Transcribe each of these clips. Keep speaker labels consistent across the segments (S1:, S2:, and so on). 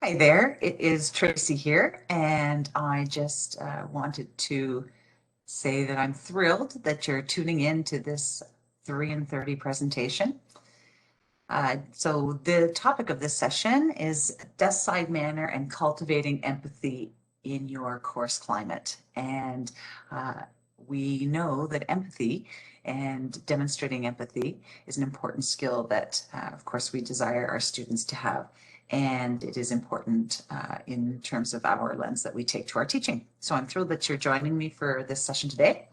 S1: Hi there, it is Tracy here, and I just wanted to say that I'm thrilled that you're tuning in to this 3 and 30 presentation. So the topic of this session is Deskside manner and cultivating empathy in your course climate. And we know that empathy and demonstrating empathy is an important skill that, of course, we desire our students to have. And it is important in terms of our lens that we take to our teaching. So I'm thrilled that you're joining me for this session today.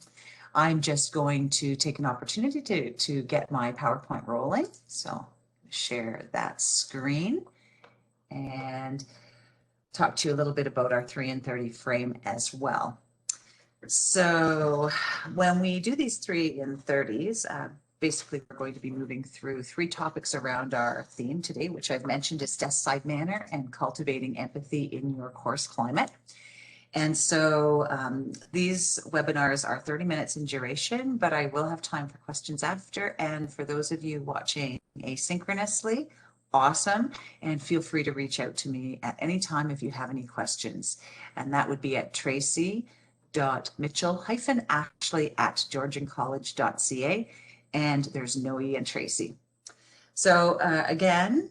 S1: I'm just going to take an opportunity to get my PowerPoint rolling. So share that screen and talk to you a little bit about our 3 and 30 frame as well. So when we do these 3 and 30s, basically we're going to be moving through 3 topics around our theme today, which I've mentioned is Deskside manner and cultivating empathy in your course climate. And so these webinars are 30 minutes in duration, but I will have time for questions after. And for those of you watching asynchronously, awesome. And feel free to reach out to me at any time if you have any questions. And that would be at tracy.mitchell-ashley@georgiancollege.ca. And there's no E in Tracy. So again,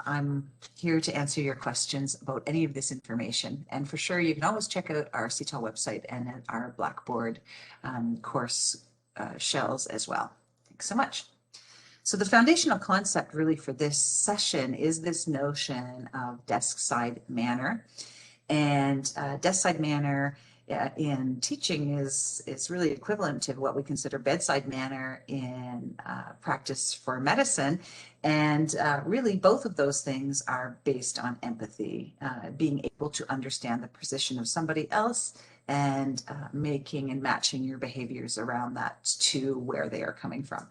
S1: I'm here to answer your questions about any of this information. And for sure, you can always check out our CTEL website and our Blackboard course shells as well. Thanks so much. So the foundational concept really for this session is this notion of desk-side manner. And desk-side manner in teaching is really equivalent to what we consider bedside manner in practice for medicine. And really both of those things are based on empathy, being able to understand the position of somebody else and making and matching your behaviors around that to where they are coming from.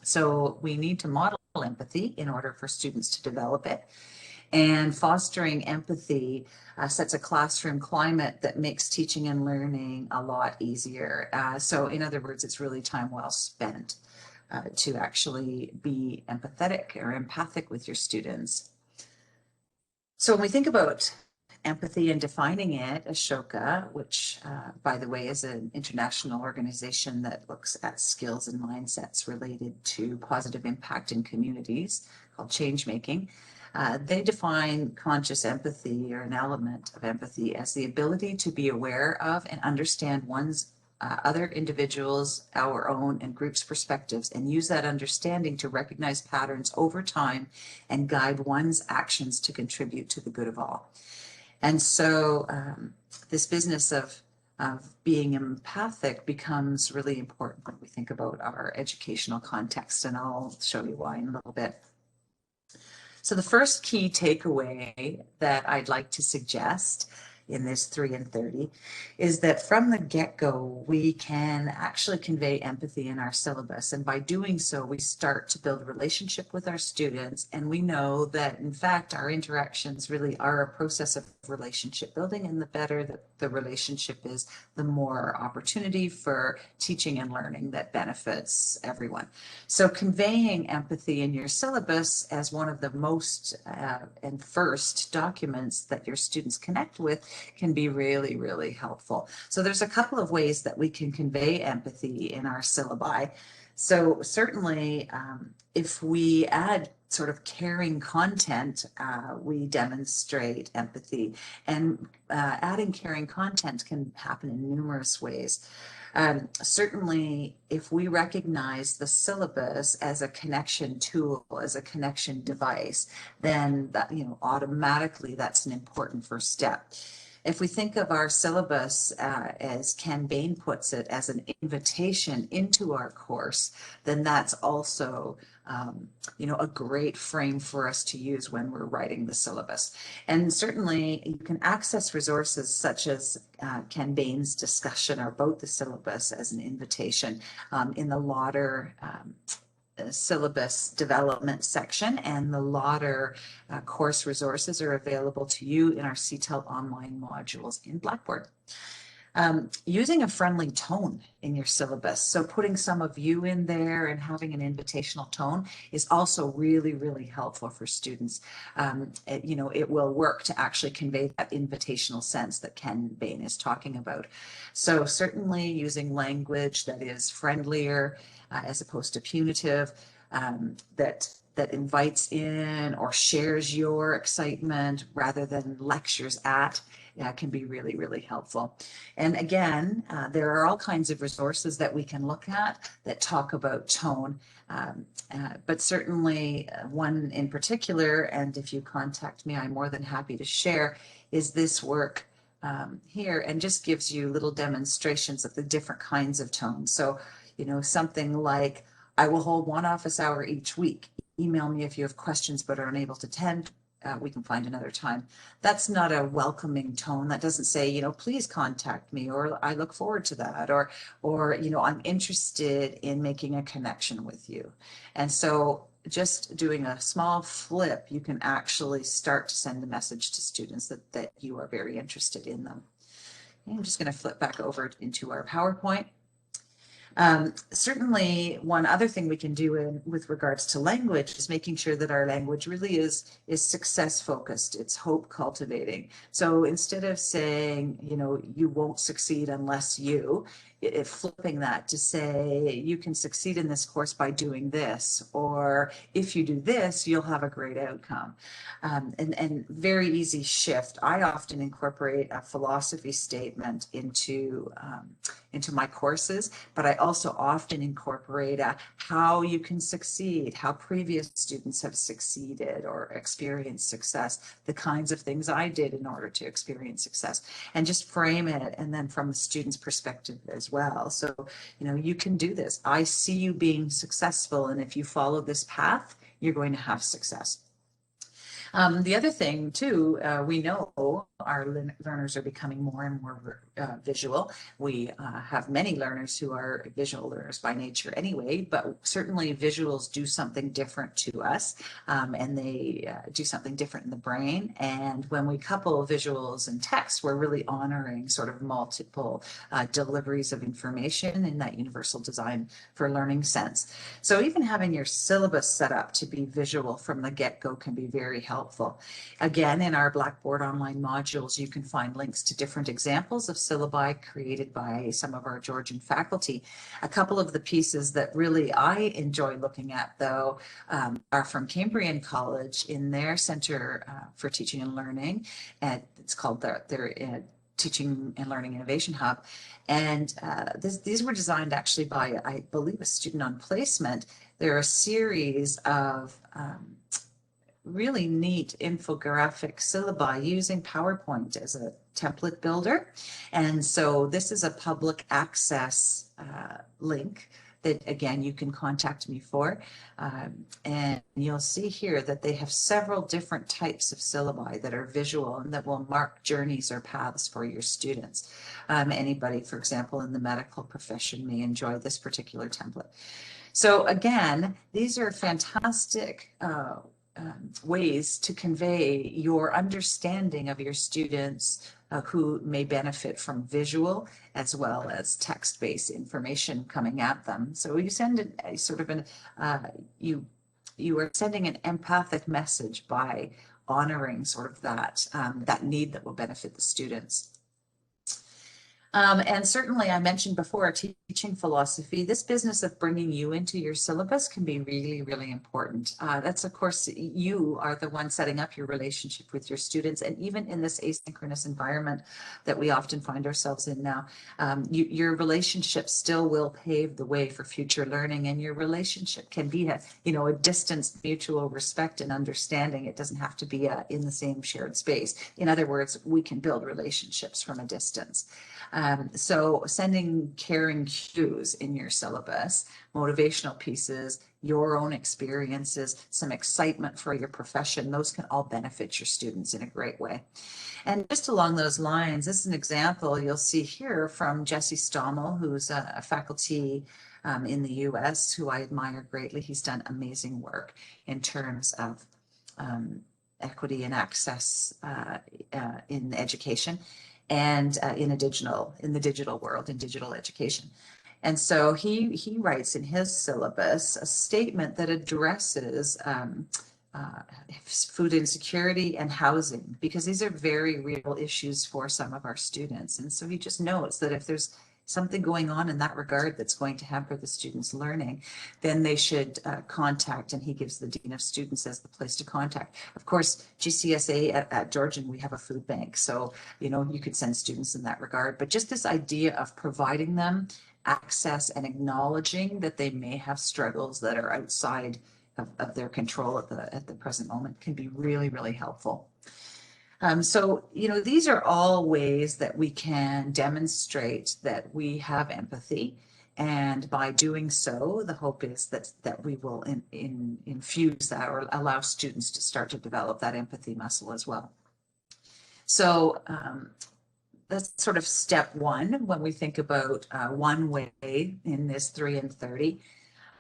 S1: So we need to model empathy in order for students to develop it. And fostering empathy sets a classroom climate that makes teaching and learning a lot easier. So in other words, it's really time well spent to actually be empathetic or empathic with your students. So when we think about empathy and defining it, Ashoka, which by the way is an international organization that looks at skills and mindsets related to positive impact in communities called change making, they define conscious empathy or an element of empathy as the ability to be aware of and understand one's other individuals, our own and groups' perspectives, and use that understanding to recognize patterns over time and guide one's actions to contribute to the good of all. And so this business of being empathic becomes really important when we think about our educational context, and I'll show you why in a little bit. So the first key takeaway that I'd like to suggest in this 3 and 30 is that from the get-go, we can actually convey empathy in our syllabus. And by doing so, we start to build a relationship with our students. And we know that, in fact, our interactions really are a process of relationship building. And the better that the relationship is, the more opportunity for teaching and learning that benefits everyone. So conveying empathy in your syllabus as one of the most and first documents that your students connect with can be really, really helpful. So there's a couple of ways that we can convey empathy in our syllabi. So certainly if we add sort of caring content, we demonstrate empathy. And adding caring content can happen in numerous ways. Certainly, if we recognize the syllabus as a connection tool, as a connection device, then that, automatically that's an important first step. If we think of our syllabus as Ken Bain puts it, as an invitation into our course, then that's also a great frame for us to use when we're writing the syllabus. And certainly you can access resources such as Ken Bain's discussion about the syllabus as an invitation in the Lauder syllabus development section, and the Lauder course resources are available to you in our CTEL online modules in Blackboard. Using a friendly tone in your syllabus. So putting some of you in there and having an invitational tone is also really, really helpful for students. It will work to actually convey that invitational sense that Ken Bain is talking about. So certainly using language that is friendlier as opposed to punitive, that invites in or shares your excitement rather than lectures at, can be really, really helpful. And again, there are all kinds of resources that we can look at that talk about tone, but certainly one in particular, and if you contact me, I'm more than happy to share, is this work here, and just gives you little demonstrations of the different kinds of tones. So, something like, I will hold one office hour each week. Email me if you have questions but are unable to attend. We can find another time. That's not a welcoming tone. That doesn't say, please contact me, or I look forward to that, or I'm interested in making a connection with you. And so just doing a small flip, you can actually start to send a message to students that you are very interested in them. And I'm just going to flip back over into our PowerPoint. Certainly, one other thing we can do with regards to language is making sure that our language really is success focused. It's hope cultivating. So instead of saying, you won't succeed unless you, flipping that to say, you can succeed in this course by doing this, or if you do this, you'll have a great outcome. And very easy shift. I often incorporate a philosophy statement into my courses, but I also often incorporate how you can succeed, how previous students have succeeded or experienced success, the kinds of things I did in order to experience success, and just frame it, and then from the student's perspective as well. So, you can do this. I see you being successful, and if you follow this path, you're going to have success. The other thing too, we know our learners are becoming more and more visual. We have many learners who are visual learners by nature anyway, but certainly visuals do something different to us, and they do something different in the brain. And when we couple visuals and text, we're really honoring sort of multiple deliveries of information in that universal design for learning sense. So even having your syllabus set up to be visual from the get-go can be very helpful. Again, in our Blackboard online modules, you can find links to different examples of syllabi created by some of our Georgian faculty. A couple of the pieces that really I enjoy looking at, though, are from Cambrian College in their Center for Teaching and Learning, and it's called their Teaching and Learning Innovation Hub. And these were designed actually by, I believe, a student on placement. They're a series of really neat infographic syllabi using PowerPoint as a template builder. And so this is a public access link that, again, you can contact me for. And you'll see here that they have several different types of syllabi that are visual and that will mark journeys or paths for your students. Anybody, for example, in the medical profession may enjoy this particular template. So again, these are fantastic ways to convey your understanding of your students who may benefit from visual as well as text-based information coming at them. So you send a sort of you are sending an empathic message by honoring sort of that need that will benefit the students. And certainly I mentioned before, teaching philosophy, this business of bringing you into your syllabus can be really, really important. That's, of course, you are the one setting up your relationship with your students. And even in this asynchronous environment that we often find ourselves in now, your relationship still will pave the way for future learning. And your relationship can be a distance, mutual respect and understanding. It doesn't have to be in the same shared space. In other words, we can build relationships from a distance. So sending caring cues in your syllabus, motivational pieces, your own experiences, some excitement for your profession, those can all benefit your students in a great way. And just along those lines, this is an example you'll see here from Jesse Stommel, who's a faculty in the US, who I admire greatly. He's done amazing work in terms of equity and access in education. and in the digital world, in digital education. And so he writes in his syllabus a statement that addresses food insecurity and housing, because these are very real issues for some of our students. And so he just notes that if there's something going on in that regard that's going to hamper the students' learning, then they should contact, and he gives the Dean of Students as the place to contact. Of course, GCSA at Georgian, we have a food bank, so you could send students in that regard. But just this idea of providing them access and acknowledging that they may have struggles that are outside of their control at the present moment can be really, really helpful. So, these are all ways that we can demonstrate that we have empathy. And by doing so, the hope is that we will infuse that, or allow students to start to develop that empathy muscle as well. So that's sort of step one when we think about one way in this 3 and 30.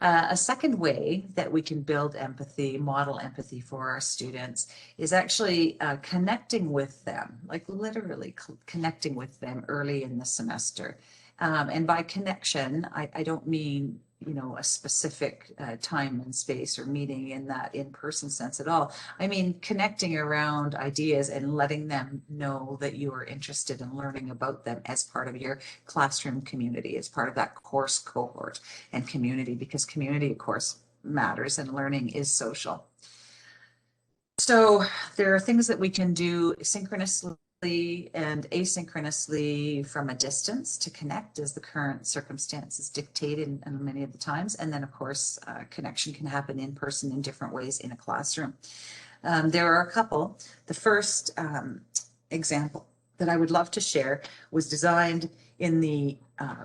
S1: A second way that we can build empathy, model empathy for our students, is actually connecting with them, like literally connecting with them early in the semester. And by connection, I don't mean a specific time and space or meeting in that in-person sense at all. I mean connecting around ideas and letting them know that you are interested in learning about them as part of your classroom community, as part of that course cohort and community, because community, of course, matters and learning is social. So there are things that we can do synchronously and asynchronously from a distance to connect as the current circumstances dictate in many of the times. And then, of course, connection can happen in person in different ways in a classroom. There are a couple. The first example that I would love to share was designed in the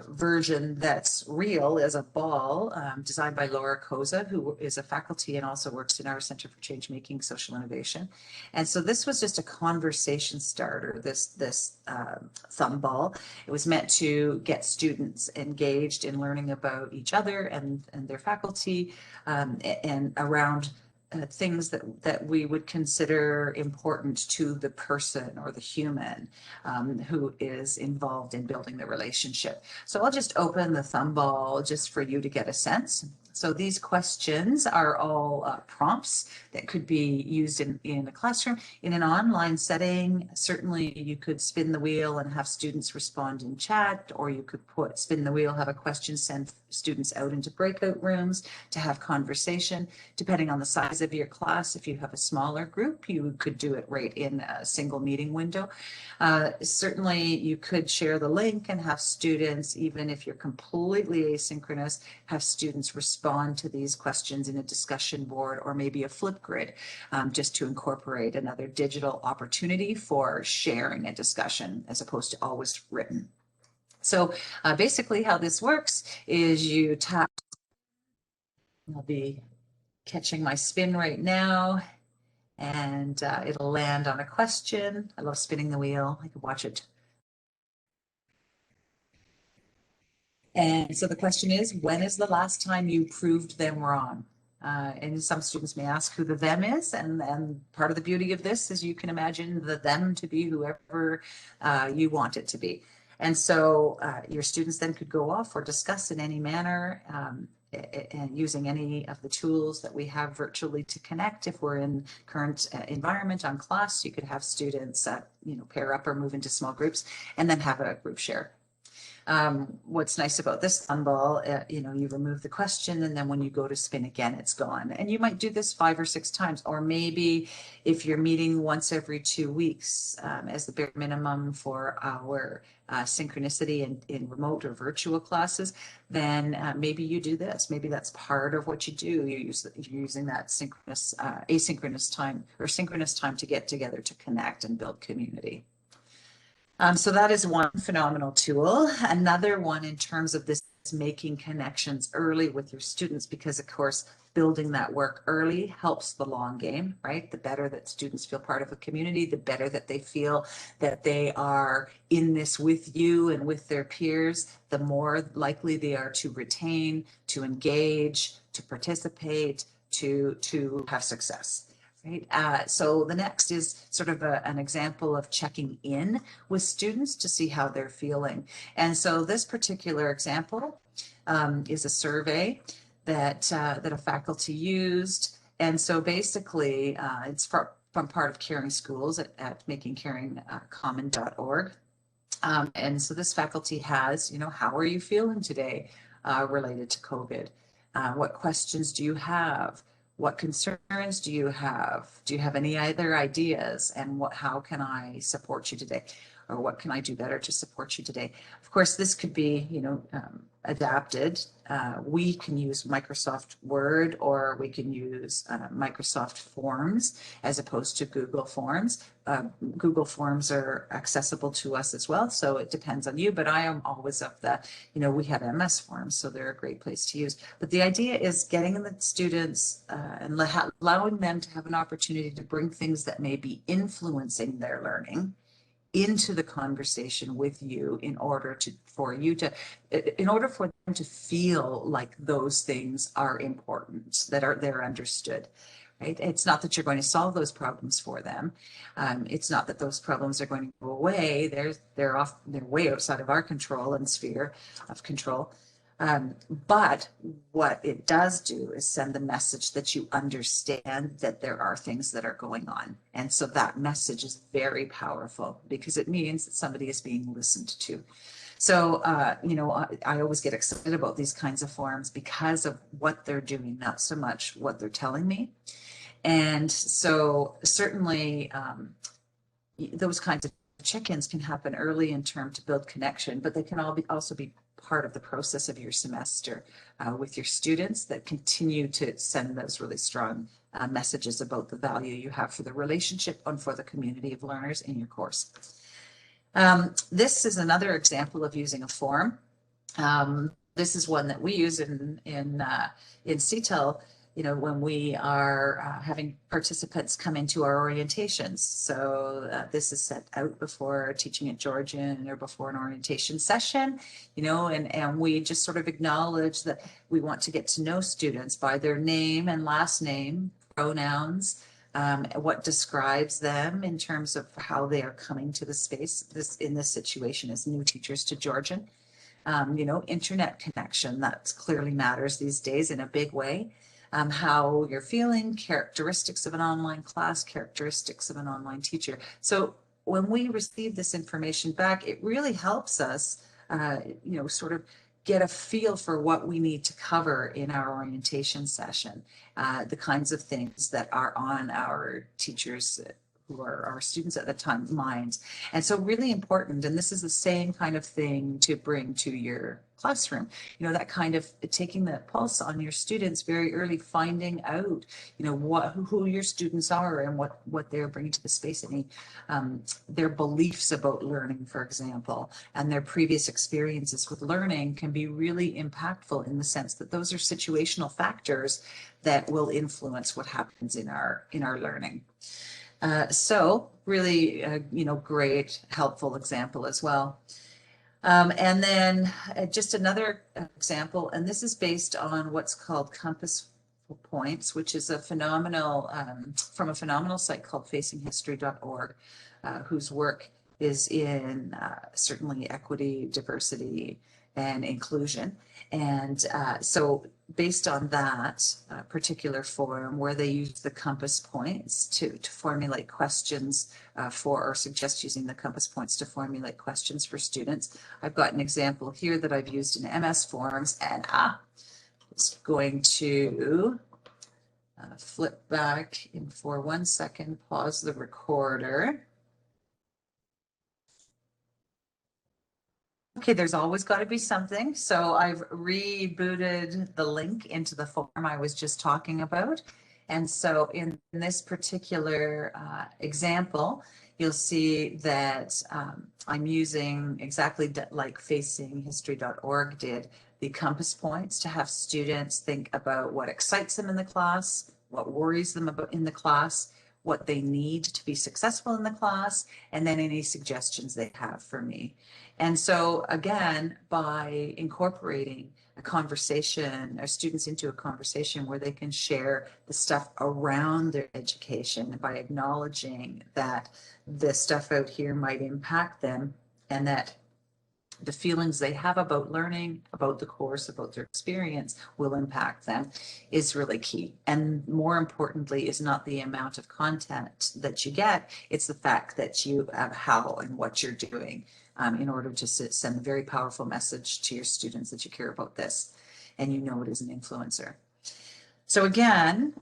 S1: version that's real as a ball, designed by Laura Koza, who is a faculty and also works in our Center for Change Making Social Innovation. And so this was just a conversation starter, this thumb ball. It was meant to get students engaged in learning about each other and their faculty, and around things that we would consider important to the person or the human who is involved in building the relationship. So I'll just open the thumb ball just for you to get a sense. So these questions are all prompts that could be used in a classroom. In an online setting, certainly you could spin the wheel and have students respond in chat, or you could spin the wheel, have a question, send students out into breakout rooms to have conversation. Depending on the size of your class, if you have a smaller group, you could do it right in a single meeting window. Certainly you could share the link and have students, even if you're completely asynchronous, have students respond to these questions in a discussion board or maybe a Flipgrid, just to incorporate another digital opportunity for sharing a discussion as opposed to always written. So basically how this works is you tap, I'll be catching my spin right now, and it'll land on a question. I love spinning the wheel. I could watch it. And so the question is, when is the last time you proved them wrong? And some students may ask who the them is, and part of the beauty of this is you can imagine the them to be whoever you want it to be. And so your students then could go off or discuss in any manner, and using any of the tools that we have virtually to connect. If we're in current environment on class, you could have students pair up or move into small groups and then have a group share. What's nice about this thumb ball, you remove the question, and then when you go to spin again, it's gone. And you might do this 5 or 6 times, or maybe if you're meeting once every 2 weeks as the bare minimum for our synchronicity in remote or virtual classes, then maybe you do this. Maybe that's part of what you do. You're using that asynchronous time or synchronous time to get together to connect and build community. So that is one phenomenal tool. Another one in terms of this, making connections early with your students, because of course, building that work early helps the long game, right? The better that students feel part of a community, the better that they feel that they are in this with you and with their peers, the more likely they are to retain, to engage, to participate, to have success. right? So the next is sort of an example of checking in with students to see how they're feeling. And so this particular example is a survey that a faculty used. And so basically, it's from part of Caring Schools at makingcaringcommon.org. And so this faculty has, how are you feeling today related to COVID? What questions do you have? What concerns do you have? Do you have any other ideas? And how can I support you today? Or what can I do better to support you today? Of course, this could be, adapted. We can use Microsoft Word, or we can use Microsoft Forms as opposed to Google Forms. Google Forms are accessible to us as well, so it depends on you, but I am always of the, we have MS Forms, so they're a great place to use. But the idea is getting the students and allowing them to have an opportunity to bring things that may be influencing their learning into the conversation with you in order for them to feel like those things are important, that they're understood. Right? It's not that you're going to solve those problems for them. It's not that those problems are going to go away. They're way outside of our control and sphere of control. But what it does do is send the message that you understand that there are things that are going on. And so that message is very powerful because it means that somebody is being listened to. So, I always get excited about these kinds of forums because of what they're doing, not so much what they're telling me. And so certainly those kinds of check-ins can happen early in term to build connection, but they can also be part of the process of your semester with your students that continue to send those really strong messages about the value you have for the relationship and for the community of learners in your course. This is another example of using a form. This is one that we use in CTEL, when we are having participants come into our orientations. So this is set out before teaching at Georgian or before an orientation session, and we just sort of acknowledge that we want to get to know students by their name and last name, pronouns, what describes them in terms of how they are coming to the space in this situation as new teachers to Georgian. Internet connection, that clearly matters these days in a big way. How you're feeling, characteristics of an online class, characteristics of an online teacher. So when we receive this information back, it really helps us, sort of get a feel for what we need to cover in our orientation session, the kinds of things that are on our teachers who are our students at the time minds. And so really important, and this is the same kind of thing to bring to your classroom, that kind of taking the pulse on your students very early, finding out, who your students are and what they're bringing to the space, their beliefs about learning, for example, and their previous experiences with learning can be really impactful in the sense that those are situational factors that will influence what happens in our learning. So really, great, helpful example as well. And then just another example, and this is based on what's called Compass Points, which is a phenomenal, from a phenomenal site called facinghistory.org, whose work is in certainly equity, diversity, and inclusion. And so based on that particular forum where they use the compass points to formulate questions or suggest using the compass points to formulate questions for students. I've got an example here that I've used in MS Forms, and just going to flip back in for 1 second, pause the recorder. Okay, there's always got to be something. So I've rebooted the link into the form I was just talking about. And so in this particular example, you'll see that I'm using exactly like facinghistory.org did, the compass points to have students think about what excites them in the class, what worries them about in the class, what they need to be successful in the class, and then any suggestions they have for me. And so again, by incorporating a conversation, or students into a conversation where they can share the stuff around their education, by acknowledging that the stuff out here might impact them, and that the feelings they have about learning, about the course, about their experience will impact them, is really key. And more importantly is not the amount of content that you get, it's the fact that you have how and what you're doing in order to send a very powerful message to your students that you care about this and you know it is an influencer. So again,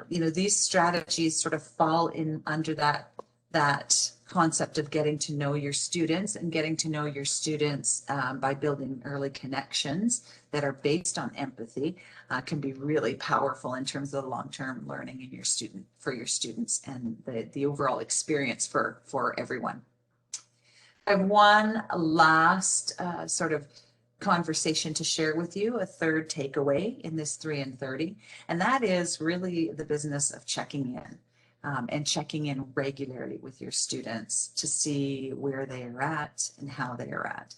S1: these strategies sort of fall in under that concept of getting to know your students, and getting to know your students by building early connections that are based on empathy can be really powerful in terms of the long-term learning in for your students and the overall experience for everyone. I have one last sort of conversation to share with you, a third takeaway in this 3 and 30, and that is really the business of checking in. And checking in regularly with your students to see where they are at and how they are at.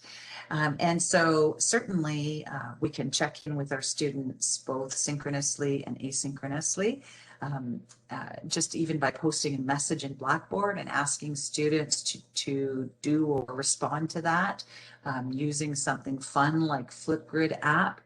S1: And so certainly we can check in with our students both synchronously and asynchronously. Just even by posting a message in Blackboard and asking students to do or respond to that, using something fun like Flipgrid app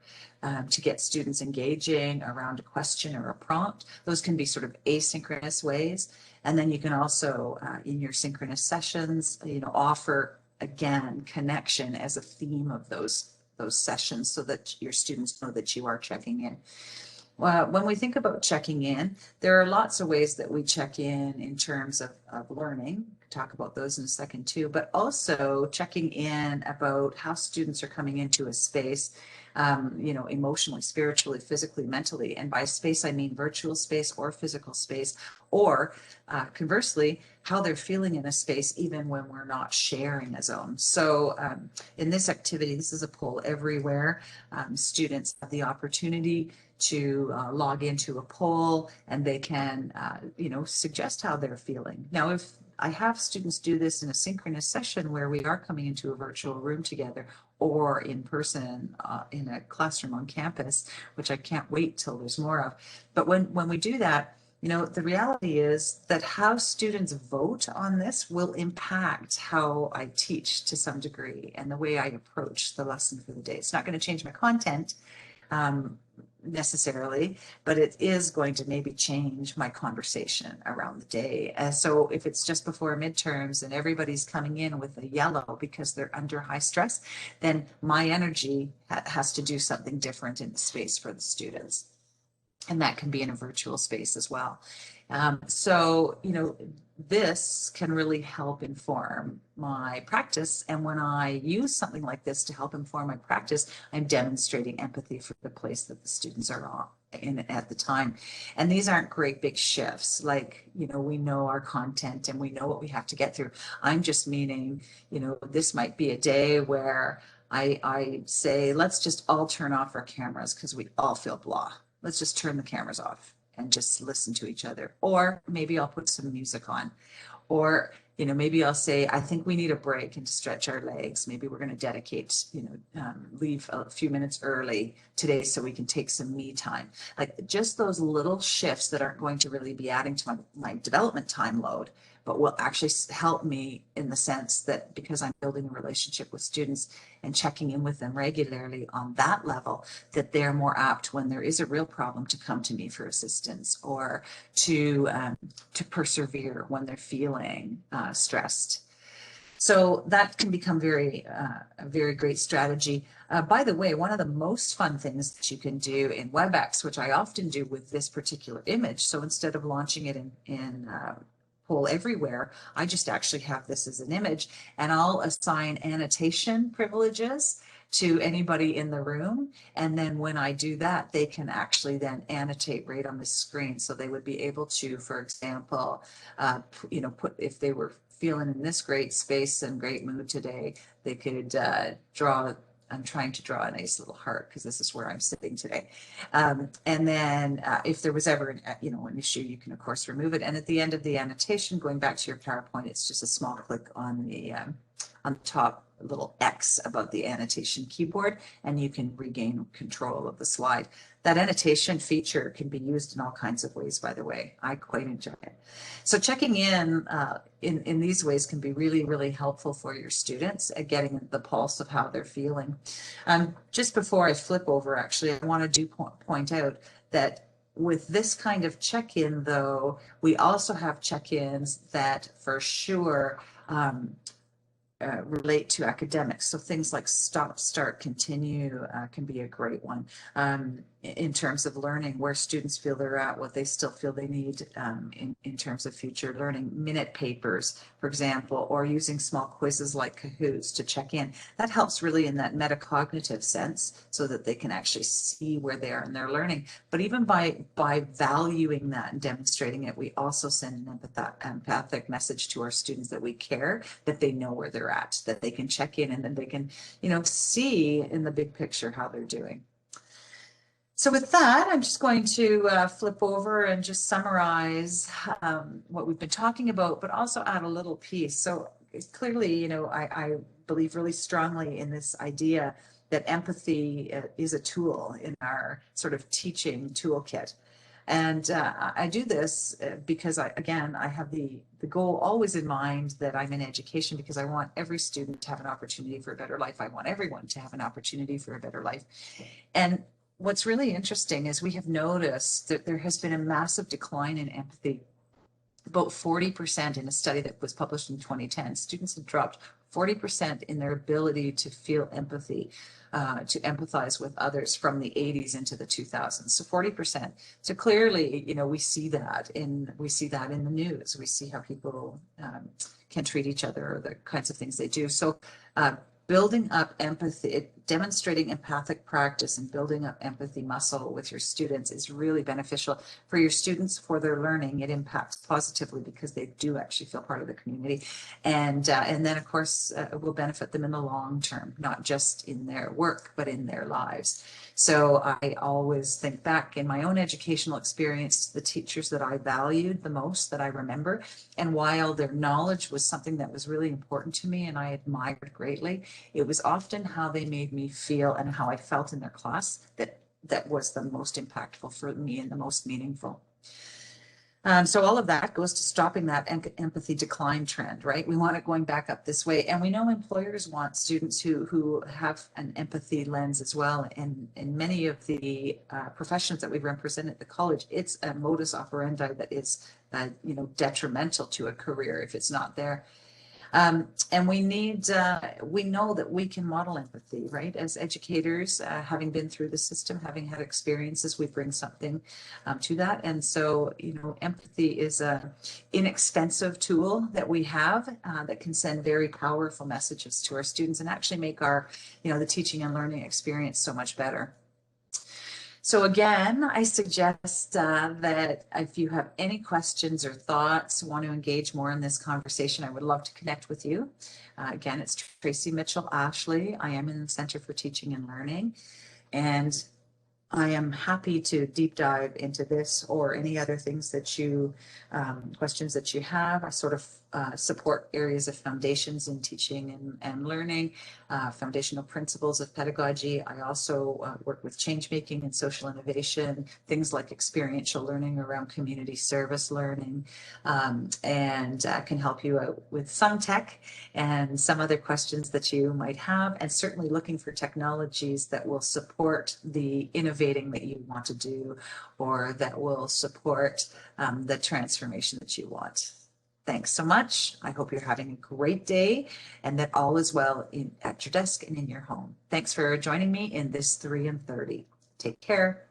S1: to get students engaging around a question or a prompt. Those can be sort of asynchronous ways. And then you can also, in your synchronous sessions, offer, again, connection as a theme of those sessions so that your students know that you are checking in. When we think about checking in, there are lots of ways that we check in terms of learning. We'll talk about those in a second too, but also checking in about how students are coming into a space, emotionally, spiritually, physically, mentally. And by space, I mean virtual space or physical space, or conversely, how they're feeling in a space, even when we're not sharing a zone. So in this activity, this is a poll everywhere. Students have the opportunity to log into a poll, and they can, suggest how they're feeling. Now, if I have students do this in a synchronous session where we are coming into a virtual room together, or in person in a classroom on campus, which I can't wait till there's more of. But when we do that, the reality is that how students vote on this will impact how I teach to some degree and the way I approach the lesson for the day. It's not going to change my content necessarily, but it is going to maybe change my conversation around the day. And so if it's just before midterms and everybody's coming in with a yellow because they're under high stress, then my energy has to do something different in the space for the students. And that can be in a virtual space as well. This can really help inform my practice. And when I use something like this to help inform my practice, I'm demonstrating empathy for the place that the students are in at the time. And these aren't great big shifts. Like, we know our content and we know what we have to get through. I'm just meaning, this might be a day where I say, let's just all turn off our cameras because we all feel blah. Let's just turn the cameras off and just listen to each other. Or maybe I'll put some music on. Or, maybe I'll say, I think we need a break and to stretch our legs. Maybe we're going to dedicate, leave a few minutes early today so we can take some me time. Like just those little shifts that aren't going to really be adding to my development time load, but will actually help me in the sense that because I'm building a relationship with students and checking in with them regularly on that level, that they're more apt when there is a real problem to come to me for assistance, or to persevere when they're feeling stressed. So that can become a very great strategy. By the way, one of the most fun things that you can do in WebEx, which I often do with this particular image, so instead of launching it in Poll Everywhere, I just actually have this as an image, and I'll assign annotation privileges to anybody in the room. And then when I do that, they can actually then annotate right on the screen. So they would be able to, for example, put, if they were feeling in this great space and great mood today, they could draw I'm trying to draw a nice little heart because this is where I'm sitting today. And then if there was ever an issue, you can of course remove it. And at the end of the annotation, going back to your PowerPoint, it's just a small click on the top little X above the annotation keyboard, and you can regain control of the slide. That annotation feature can be used in all kinds of ways, by the way. I quite enjoy it. So checking in these ways can be really, really helpful for your students at getting the pulse of how they're feeling. Just before I flip over, actually, I want to point out that with this kind of check-in, though, we also have check-ins that for sure relate to academics. So things like stop, start, continue can be a great one in terms of learning, where students feel they're at, what they still feel they need in terms of future learning. Minute papers, for example, or using small quizzes like Kahoots to check in. That helps really in that metacognitive sense so that they can actually see where they are in their learning. But even by valuing that and demonstrating it, we also send an empathic message to our students that we care, that they know where they're at, that they can check in, and then they can, see in the big picture how they're doing. So with that, I'm just going to flip over and just summarize what we've been talking about, but also add a little piece. So clearly, I believe really strongly in this idea that empathy is a tool in our sort of teaching toolkit. And I do this because I have the goal always in mind that I'm in education because I want every student to have an opportunity for a better life. I want everyone to have an opportunity for a better life. And what's really interesting is we have noticed that there has been a massive decline in empathy. About 40% in a study that was published in 2010. Students have dropped 40% in their ability to feel empathy, to empathize with others from the 80s into the 2000s. So 40%. So clearly, we see that in the news. We see how people can treat each other, or the kinds of things they do. So building up empathy, demonstrating empathic practice and building up empathy muscle with your students is really beneficial for your students, for their learning. It impacts positively because they do actually feel part of the community. And then, of course, it will benefit them in the long term, not just in their work, but in their lives. So I always think back in my own educational experience to the teachers that I valued the most, that I remember. And while their knowledge was something that was really important to me and I admired greatly, it was often how they made me feel and how I felt in their class that was the most impactful for me and the most meaningful. So all of that goes to stopping that empathy decline trend, right? We want it going back up this way. And we know employers want students who have an empathy lens as well. And in many of the professions that we represent at the college, it's a modus operandi that is, detrimental to a career if it's not there. And we know that we can model empathy, right? As educators, having been through the system, having had experiences, we bring something to that. And so, empathy is an inexpensive tool that we have that can send very powerful messages to our students and actually make our, the teaching and learning experience so much better. So again, I suggest that if you have any questions or thoughts, want to engage more in this conversation, I would love to connect with you. Again, it's Tracy Mitchell Ashley. I am in the Center for Teaching and Learning, and I am happy to deep dive into this or any other things that questions that you have. I sort of support areas of foundations in teaching and learning, foundational principles of pedagogy. I also work with change making and social innovation, things like experiential learning around community service learning, and can help you out with some tech and some other questions that you might have, and certainly looking for technologies that will support the innovating that you want to do or that will support the transformation that you want. Thanks so much. I hope you're having a great day and that all is well at your desk and in your home. Thanks for joining me in this 3 and 30. Take care.